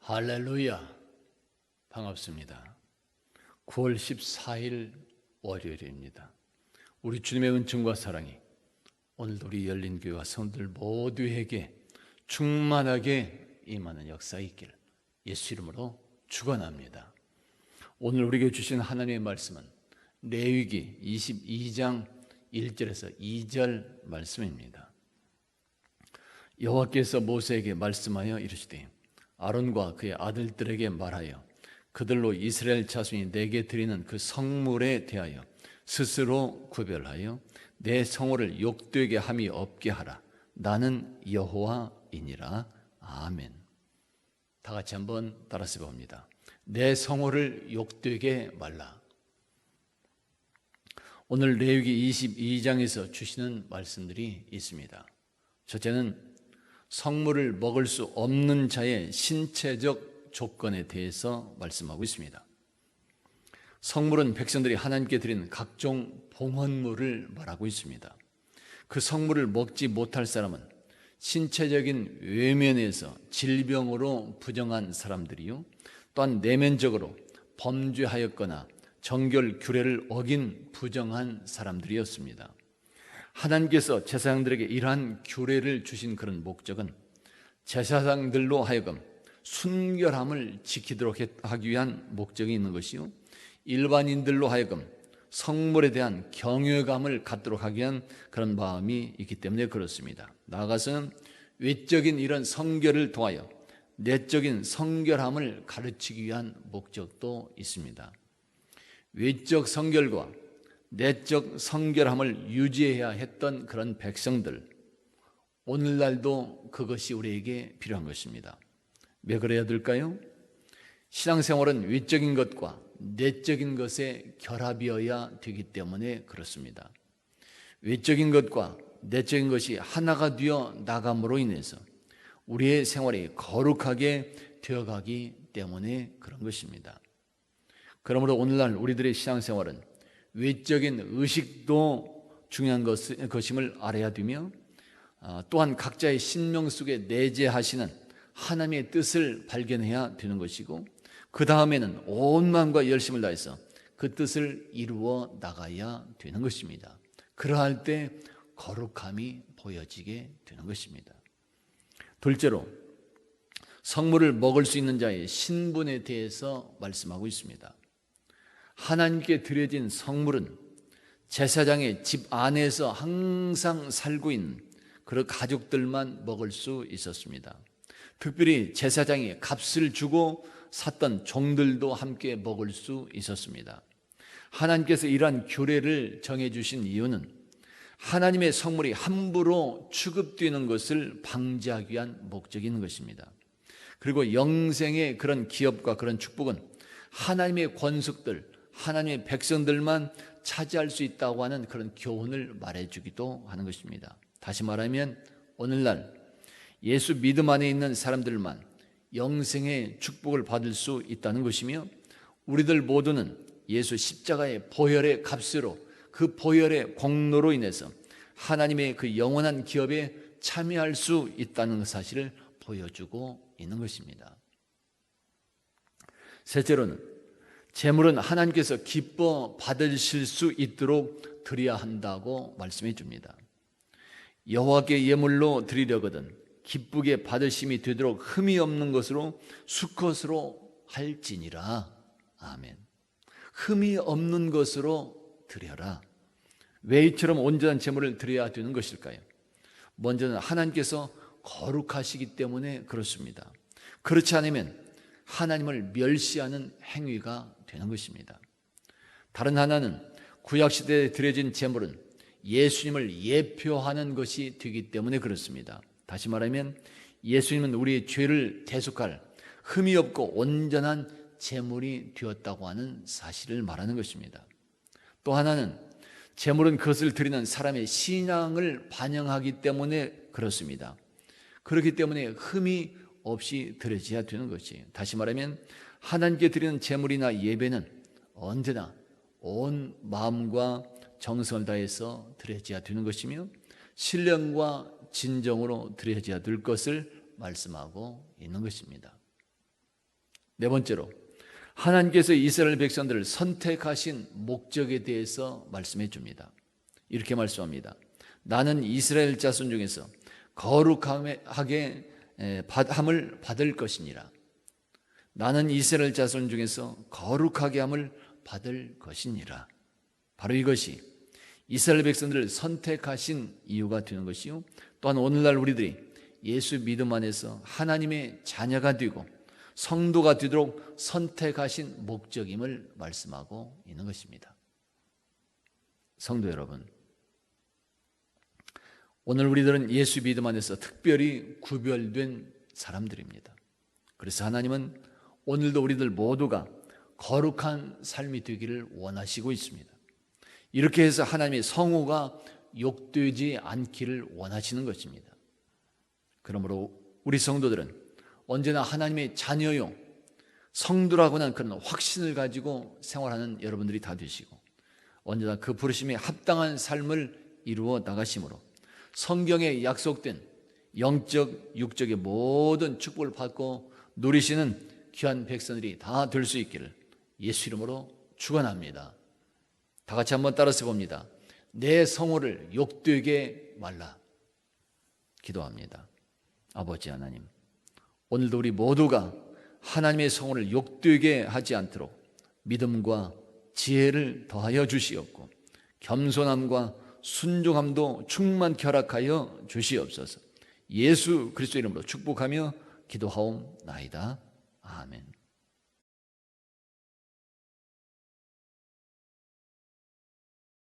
할렐루야, 반갑습니다. 9월 14일 월요일입니다. 우리 주님의 은총과 사랑이 오늘도 우리 열린교회와 성도들 모두에게 충만하게 임하는 역사 있기를 예수 이름으로 축원합니다. 오늘 우리에게 주신 하나님의 말씀은 레위기 22장 1절에서 2절 말씀입니다. 여호와께서 모세에게 말씀하여 이르시되 아론과 그의 아들들에게 말하여 그들로 이스라엘 자손이 내게 드리는 그 성물에 대하여 스스로 구별하여 내 성호를 욕되게 함이 없게 하라. 나는 여호와이니라. 아멘. 다 같이 한번 따라서 봅니다. 내 성호를 욕되게 말라. 오늘 레위기 22장에서 주시는 말씀들이 있습니다. 첫째는 성물을 먹을 수 없는 자의 신체적 조건에 대해서 말씀하고 있습니다. 성물은 백성들이 하나님께 드린 각종 봉헌물을 말하고 있습니다. 그 성물을 먹지 못할 사람은 신체적인 외면에서 질병으로 부정한 사람들이요, 또한 내면적으로 범죄하였거나 정결 규례를 어긴 부정한 사람들이었습니다. 하나님께서 제사장들에게 이러한 규례를 주신 그런 목적은 제사장들로 하여금 순결함을 지키도록 하기 위한 목적이 있는 것이요, 일반인들로 하여금 성물에 대한 경외감을 갖도록 하기 위한 그런 마음이 있기 때문에 그렇습니다. 나아가서는 외적인 이런 성결을 통하여 내적인 성결함을 가르치기 위한 목적도 있습니다. 외적 성결과 내적 성결함을 유지해야 했던 그런 백성들, 오늘날도 그것이 우리에게 필요한 것입니다. 왜 그래야 될까요? 신앙생활은 외적인 것과 내적인 것의 결합이어야 되기 때문에 그렇습니다. 외적인 것과 내적인 것이 하나가 되어 나감으로 인해서 우리의 생활이 거룩하게 되어가기 때문에 그런 것입니다. 그러므로 오늘날 우리들의 신앙생활은 외적인 의식도 중요한 것임을 알아야 되며, 또한 각자의 신명 속에 내재하시는 하나님의 뜻을 발견해야 되는 것이고, 그 다음에는 온 마음과 열심을 다해서 그 뜻을 이루어 나가야 되는 것입니다. 그러할 때 거룩함이 보여지게 되는 것입니다. 둘째로 성물을 먹을 수 있는 자의 신분에 대해서 말씀하고 있습니다. 하나님께 드려진 성물은 제사장의 집 안에서 항상 살고 있는 그런 가족들만 먹을 수 있었습니다. 특별히 제사장이 값을 주고 샀던 종들도 함께 먹을 수 있었습니다. 하나님께서 이러한 규례를 정해주신 이유는 하나님의 성물이 함부로 취급되는 것을 방지하기 위한 목적이 있는 것입니다. 그리고 영생의 그런 기업과 그런 축복은 하나님의 권속들, 하나님의 백성들만 차지할 수 있다고 하는 그런 교훈을 말해주기도 하는 것입니다. 다시 말하면 오늘날 예수 믿음 안에 있는 사람들만 영생의 축복을 받을 수 있다는 것이며, 우리들 모두는 예수 십자가의 보혈의 값으로, 그 보혈의 공로로 인해서 하나님의 그 영원한 기업에 참여할 수 있다는 사실을 보여주고 있는 것입니다. 셋째로는 제물은 하나님께서 기뻐 받으실 수 있도록 드려야 한다고 말씀해 줍니다. 여호와께 예물로 드리려거든 기쁘게 받으심이 되도록 흠이 없는 것으로 수컷으로 할지니라. 아멘. 흠이 없는 것으로 드려라. 왜 이처럼 온전한 제물을 드려야 되는 것일까요? 먼저는 하나님께서 거룩하시기 때문에 그렇습니다. 그렇지 않으면 하나님을 멸시하는 행위가 되는 것입니다. 다른 하나는 구약시대에 드려진 제물은 예수님을 예표하는 것이 되기 때문에 그렇습니다. 다시 말하면 예수님은 우리의 죄를 대속할 흠이 없고 온전한 제물이 되었다고 하는 사실을 말하는 것입니다. 또 하나는 제물은 그것을 드리는 사람의 신앙을 반영하기 때문에 그렇습니다. 그렇기 때문에 흠이 없이 드려져야 되는 것이, 다시 말하면 하나님께 드리는 제물이나 예배는 언제나 온 마음과 정성을 다해서 드려져야 되는 것이며 신령과 진정으로 드려져야 될 것을 말씀하고 있는 것입니다. 네 번째로 하나님께서 이스라엘 백성들을 선택하신 목적에 대해서 말씀해 줍니다. 이렇게 말씀합니다. 나는 이스라엘 자손 중에서 거룩하게 함을 받을 것이니라. 나는 이스라엘 자손 중에서 거룩하게 함을 받을 것이니라. 바로 이것이 이스라엘 백성들을 선택하신 이유가 되는 것이요, 또한 오늘날 우리들이 예수 믿음 안에서 하나님의 자녀가 되고 성도가 되도록 선택하신 목적임을 말씀하고 있는 것입니다. 성도 여러분, 오늘 우리들은 예수 믿음 안에서 특별히 구별된 사람들입니다. 그래서 하나님은 오늘도 우리들 모두가 거룩한 삶이 되기를 원하시고 있습니다. 이렇게 해서 하나님의 성호가 욕되지 않기를 원하시는 것입니다. 그러므로 우리 성도들은 언제나 하나님의 자녀요, 성도라고 하는 그런 확신을 가지고 생활하는 여러분들이 다 되시고, 언제나 그 부르심에 합당한 삶을 이루어 나가심으로 성경에 약속된 영적, 육적의 모든 축복을 받고 누리시는 귀한 백성들이 다 될 수 있기를 예수 이름으로 축원합니다. 다 같이 한번 따라서 봅니다. 내 성호를 욕되게 말라. 기도합니다. 아버지 하나님, 오늘도 우리 모두가 하나님의 성호를 욕되게 하지 않도록 믿음과 지혜를 더하여 주시옵고 겸손함과 순종함도 충만케 허락하여 주시옵소서. 예수 그리스도 이름으로 축복하며 기도하옵나이다. 아멘.